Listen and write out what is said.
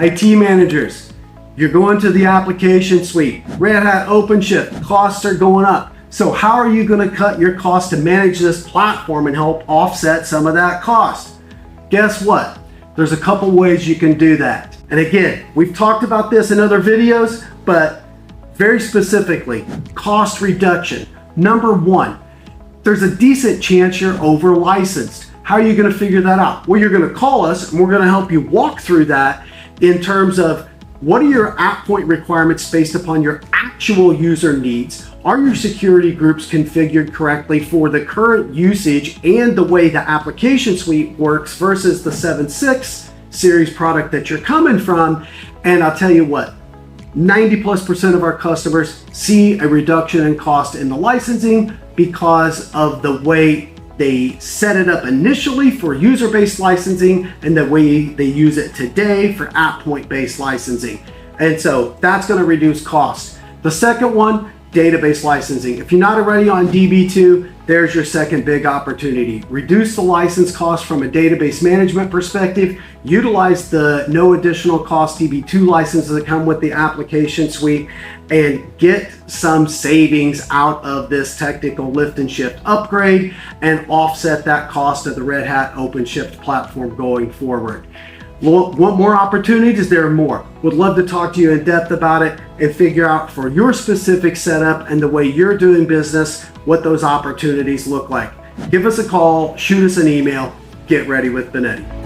IT managers, you're going to the application suite. Red Hat OpenShift, costs are going up. So how are you going to cut your cost to manage this platform and help offset some of that cost? Guess what? There's a couple ways you can do that. And again, we've talked about this in other videos, but very specifically, cost reduction. Number one, there's a decent chance you're over licensed. How are you going to figure that out? Well, you're going to call us and we're going to help you walk through that in terms of what are your app point requirements based upon your actual user needs? Are your security groups configured correctly for the current usage and the way the application suite works versus the 7.6 series product that you're coming from? And I'll tell you what, 90+% of our customers see a reduction in cost in the licensing because of the way they set it up initially for user-based licensing and the way they use it today for app point-based licensing. And so that's going to reduce cost. The second one, database licensing. If you're not already on DB2, there's your second big opportunity. Reduce the license cost from a database management perspective. Utilize the no additional cost DB2 licenses that come with the application suite and get some savings out of this technical lift and shift upgrade and offset that cost of the Red Hat OpenShift platform going forward. Want more opportunities? There are more. Would love to talk to you in depth about it and figure out for your specific setup and the way you're doing business, what those opportunities look like. Give us a call, shoot us an email, get ready with Banetti.